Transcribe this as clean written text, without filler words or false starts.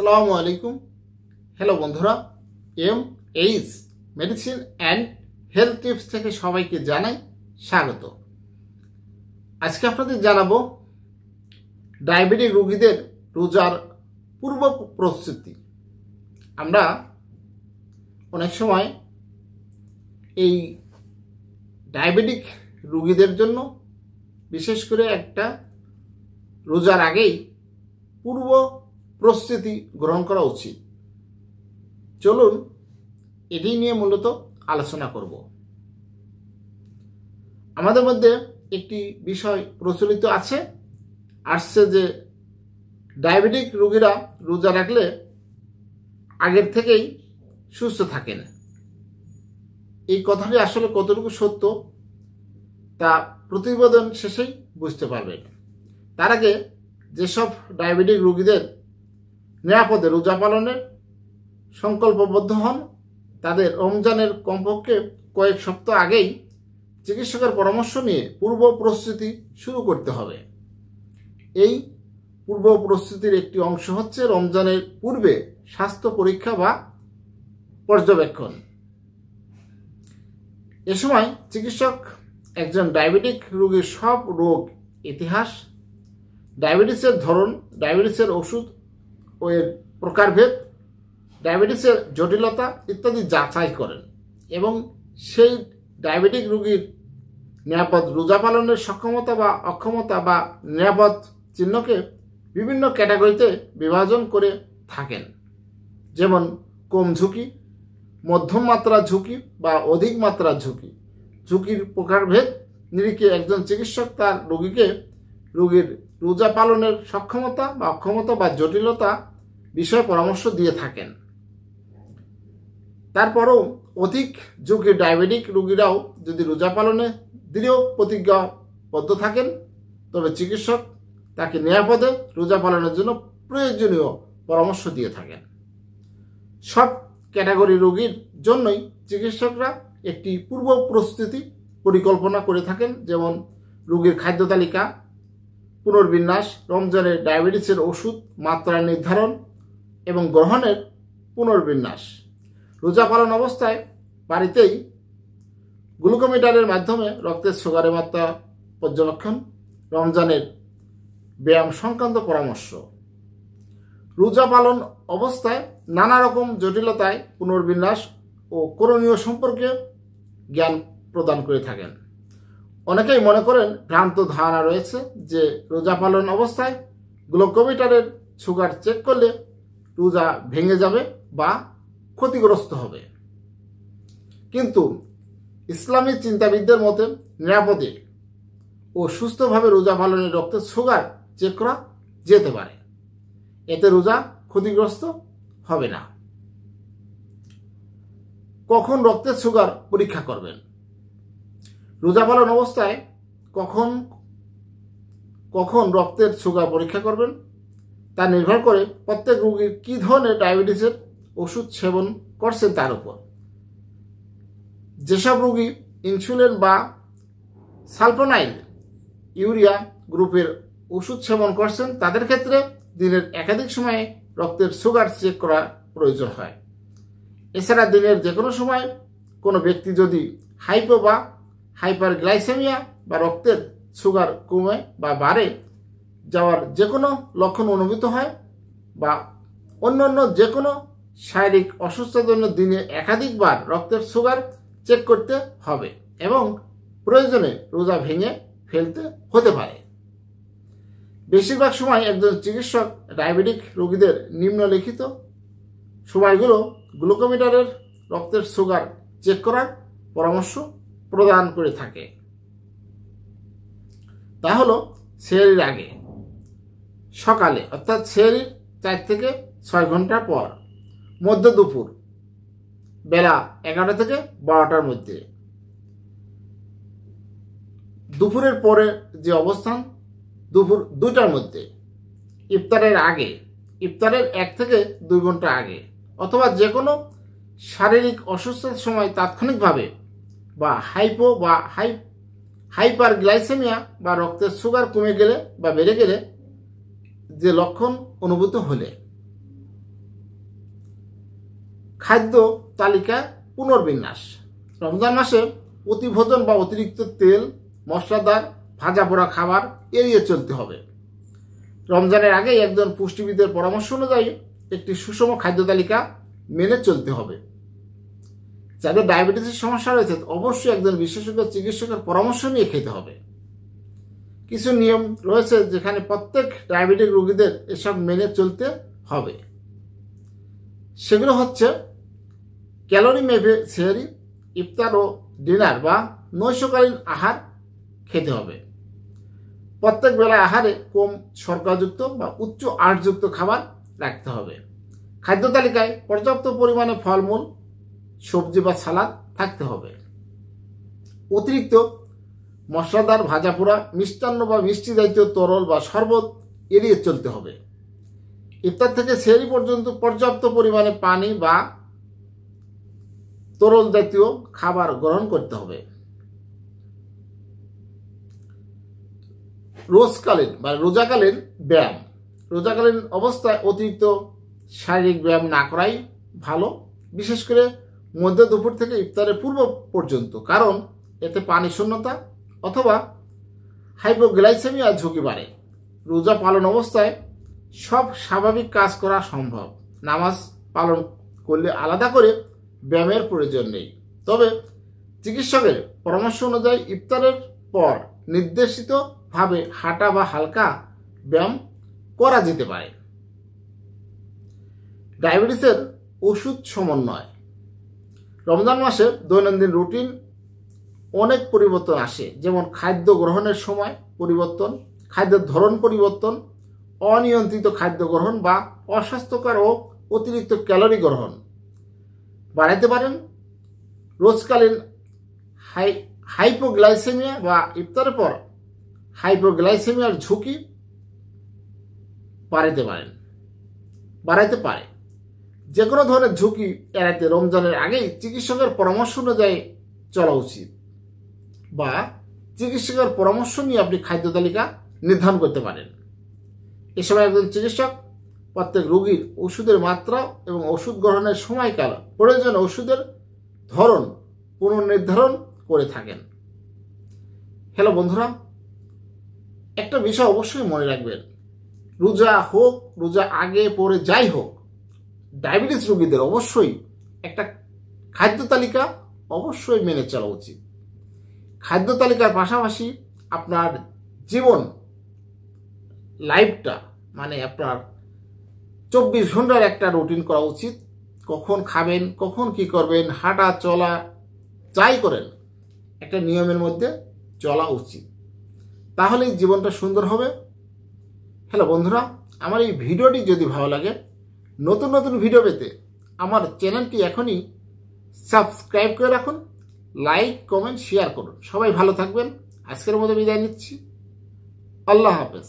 আসসালামু আলাইকুম। হ্যালো বন্ধুরা, H medicine and health tips থেকে সবাইকে জানাই স্বাগত। আজকে আপনাদের জানাবো ডায়াবেটিক রোগীদের রোজার পূর্ব প্রস্তুতি। আমরা অনেক সময় এই ডায়াবেটিক রোগীদের জন্য বিশেষ করে একটা রোজার আগেই পূর্ব প্রস্তুতি গ্রহণ করা উচিত। চলুন এটি নিয়ে মূলত আলোচনা করব। আমাদের মধ্যে একটি বিষয় প্রচলিত আসছে যে ডায়াবেটিক রোগীরা রোজা রাখলে আগের থেকেই সুস্থ থাকেন। এই কথাটি আসলে কতটুকু সত্য তা প্রতিবেদন শেষেই বুঝতে পারবেন। তার আগে যেসব ডায়াবেটিক রোগীদের নিরাপদে রোজা পালনের সংকল্পবদ্ধ হন তাদের রমজানের কমপক্ষে কয়েক সপ্তাহ আগেই চিকিৎসকের পরামর্শ নিয়ে পূর্ব প্রস্তুতি শুরু করতে হবে। এই পূর্ব প্রস্তুতির একটি অংশ হচ্ছে রমজানের পূর্বে স্বাস্থ্য পরীক্ষা বা পর্যবেক্ষণ। এ সময় চিকিৎসক একজন ডায়াবেটিক রোগীর সব রোগ ইতিহাস, ডায়াবেটিসের ধরন, ডায়াবেটিসের ওষুধ ও এর প্রকারভেদ, ডায়াবেটিসের জটিলতা ইত্যাদি যাচাই করেন এবং সেই ডায়াবেটিক রোগীর নিরাপদ রোজা পালনের সক্ষমতা বা অক্ষমতা বা নিরাপদ চিহ্নকে বিভিন্ন ক্যাটাগরিতে বিভাজন করে থাকেন। যেমন কম ঝুঁকি, মধ্যম মাত্রার ঝুঁকি বা অধিক মাত্রার ঝুঁকি। ঝুঁকির প্রকারভেদ নিরিখে একজন চিকিৎসক তার রোগীর রোজা পালনের সক্ষমতা বা অক্ষমতা বা জটিলতা বিষয়ে পরামর্শ দিয়ে থাকেন। তারপরও অধিক ঝুঁকির ডায়াবেটিক রোগীরাও যদি রোজা পালনে দৃঢ় প্রতিজ্ঞাবদ্ধ থাকেন তবে চিকিৎসক তাকে নিরাপদে রোজা পালনের জন্য প্রয়োজনীয় পরামর্শ দিয়ে থাকেন। সব ক্যাটাগরি রোগীর জন্যই চিকিৎসকরা একটি পূর্ব প্রস্তুতি পরিকল্পনা করে থাকেন, যেমন রোগীর খাদ্য তালিকা, পুনর্বিন্যাস, রমজানের ডায়াবেটিসের ওষুধ মাত্রা নির্ধারণ এবং গ্রহণের পুনর্বিন্যাস। রোজা পালন অবস্থায় বাড়িতেই গ্লুকোমিটারের মাধ্যমে রক্তের সুগারের মাত্রা পর্যবেক্ষণ, রমজানের ব্যায়াম সংক্রান্ত পরামর্শ। রোজা পালন অবস্থায় নানা রকম জটিলতায় পুনর্বিন্যাস ও করণীয় সম্পর্কে জ্ঞান প্রদান করে থাকেন। অনেকেই মনে করেন, ভ্রান্ত ধারণা রয়েছে যে রোজা পালন অবস্থায় গ্লুকোমিটারের সুগার চেক করলে রোজা ভেঙে যাবে বা ক্ষতিগ্রস্ত হবে। কিন্তু ইসলামী চিন্তাবিদদের মতে নিরাপদে ও সুস্থভাবে রোজা পালনের রক্তের সুগার চেক করা যেতে পারে, এতে রোজা ক্ষতিগ্রস্ত হবে না। কখন রক্তের সুগার পরীক্ষা করবেন? রোজা পালন অবস্থায় কখন রক্তের সুগার পরীক্ষা করবেন তা নির্ভর করে প্রত্যেক রোগীর কী ধরনের ডায়াবেটিসের ওষুধ সেবন করছেন তার উপর। যেসব রোগী ইনসুলিন বা সালপোনাইল ইউরিয়া গ্রুপের ওষুধ সেবন করছেন তাদের ক্ষেত্রে দিনের একাধিক সময়ে রক্তের সুগার চেক করা প্রয়োজন হয়। এছাড়া দিনের যে কোনো সময় কোনো ব্যক্তি যদি হাইপো বা হাইপারগ্লাইসেমিয়া বা রক্তের সুগার কমে বা বাড়ে যাওয়ার যে কোনো লক্ষণ অনুভূত হয় বা অন্যান্য যে কোনো শারীরিক অসুস্থতার জন্য দিনে একাধিকবার রক্তের সুগার চেক করতে হবে এবং প্রয়োজনে রোজা ভেঙে ফেলতে হতে পারে। বেশিরভাগ সময় একজন চিকিৎসক ডায়াবেটিক রোগীদের নিম্নলিখিত সময়গুলো গ্লুকোমিটারের রক্তের সুগার চেক করার পরামর্শ প্রদান করে থাকে। তা হলো সেহরির আগে, সকালে অর্থাৎ সেহরির 4 থেকে 6 ঘন্টা পর, মধ্য দুপুর বেলা 11টা থেকে 12টার মধ্যে, দুপুরের পরে যে অবস্থান দুপুর 2টার মধ্যে, ইফতারের আগে, ইফতারের 1 থেকে 2 ঘন্টা আগে, অথবা যে কোনো শারীরিক অসুস্থতার সময় তাৎক্ষণিকভাবে বা হাইপো বা হাইপারগ্লাইসেমিয়া বা রক্তের সুগার কমে গেলে বা বেড়ে গেলে যে লক্ষণ অনুভূত হলে। খাদ্য তালিকা পুনর্বিন্যাস। রমজান মাসে অতিভোজন বা অতিরিক্ত তেল, মশলাদার, ভাজা পোড়া খাবার এড়িয়ে চলতে হবে। রমজানের আগে একজন পুষ্টিবিদের পরামর্শ অনুযায়ী একটি সুষম খাদ্য তালিকা মেনে চলতে হবে। যাদের ডায়াবেটিসের সমস্যা রয়েছে অবশ্যই একজন বিশেষজ্ঞ চিকিৎসকের পরামর্শ নিয়ে খেতে হবে। কিছু নিয়ম রয়েছে যেখানে প্রত্যেক ডায়াবেটিক রোগীদের এসব মেনে চলতে হবে। সেগুলো হচ্ছে ক্যালোরি মেপে সেহরি, ইফতার ও ডিনার বা নৈশকালীন আহার খেতে হবে। প্রত্যেক বেলা আহারে কম শর্করাযুক্ত বা উচ্চ আঁশযুক্ত খাবার রাখতে হবে। খাদ্য তালিকায় পর্যাপ্ত পরিমাণে ফলমূল, সবজি বা সালাদ থাকতে হবে। অতিরিক্ত মশলাদার, ভাজা পোড়া, মিষ্টান্ন বা মিষ্টি জাতীয় তরল বা শরবত এড়িয়ে চলতে হবে। ইফতার থেকে সেহরি পর্যন্ত পর্যাপ্ত পরিমাণে পানি বা তরল জাতীয় খাবার গ্রহণ করতে হবে। রোজাকালীন ব্যায়াম। রোজাকালীন অবস্থায় অতিরিক্ত শারীরিক ব্যায়াম না করাই ভালো, বিশেষ করে মধ্য দুপুর থেকে ইফতারের পূর্ব পর্যন্ত, কারণ এতে পানি শূন্যতা অথবা হাইপোগ্লাইসেমিয়া ঝুঁকি বাড়ে। রোজা পালন অবস্থায় সব স্বাভাবিক কাজ করা সম্ভব। নামাজ পালন করলে আলাদা করে ব্যায়ামের প্রয়োজন নেই, তবে চিকিৎসকের পরামর্শ অনুযায়ী ইফতারের পর নির্দেশিতভাবে হাঁটা বা হালকা ব্যায়াম করা যেতে পারে। ডায়াবেটিসের ওষুধ সমন্বয়। রমজান মাসে দৈনন্দিন রুটিন অনেক পরিবর্তন আসে, যেমন খাদ্য গ্রহণের সময় পরিবর্তন, খাদ্যের ধরন পরিবর্তন, অনিয়ন্ত্রিত খাদ্য গ্রহণ বা অস্বাস্থ্যকর ও অতিরিক্ত ক্যালোরি গ্রহণ বাড়াতে পারেন। রোজকালীন হাইপোগ্লাইসেমিয়া বা ইফতারের পর হাইপোগ্লাইসেমিয়ার ঝুঁকি বাড়াতে পারে। যে কোনো ধরনের ঝুঁকি এড়াতে রমজানের আগেই চিকিৎসকের পরামর্শ অনুযায়ী চলা উচিত, বা চিকিৎসকের পরামর্শ নিয়ে আপনি খাদ্য তালিকা নির্ধারণ করতে পারেন। এ সময় একজন চিকিৎসক প্রত্যেক রোগীর ওষুধের মাত্রা এবং ওষুধ গ্রহণের সময়কাল, প্রয়োজন ওষুধের ধরন পুনর্নির্ধারণ করে থাকেন। হ্যালো বন্ধুরা, একটা বিষয় অবশ্যই মনে রাখবেন, রোজা হোক, রোজা আগে পরে যাই হোক, ডায়াবেটিস রোগীদের অবশ্যই একটা খাদ্য তালিকা অবশ্যই মেনে চলা উচিত। খাদ্য তালিকার পাশাপাশি আপনার জীবন লাইফটা, মানে আপনার 24 ঘন্টার একটা রুটিন করা উচিত। কখন খাবেন, কখন কি করবেন, হাঁটা চলা যাই করেন একটা নিয়মের মধ্যে চলা উচিত, তাহলেই জীবনটা সুন্দর হবে। হ্যালো বন্ধুরা, আমার এই ভিডিওটি যদি ভালো লাগে, নতুন নতুন ভিডিও পেতে আমার চ্যানেলটি এখনই সাবস্ক্রাইব করে রাখুন, লাইক, কমেন্ট, শেয়ার করুন। সবাই ভালো থাকবেন। আজকের মতো বিদায় নিচ্ছি। আল্লাহ হাফেজ।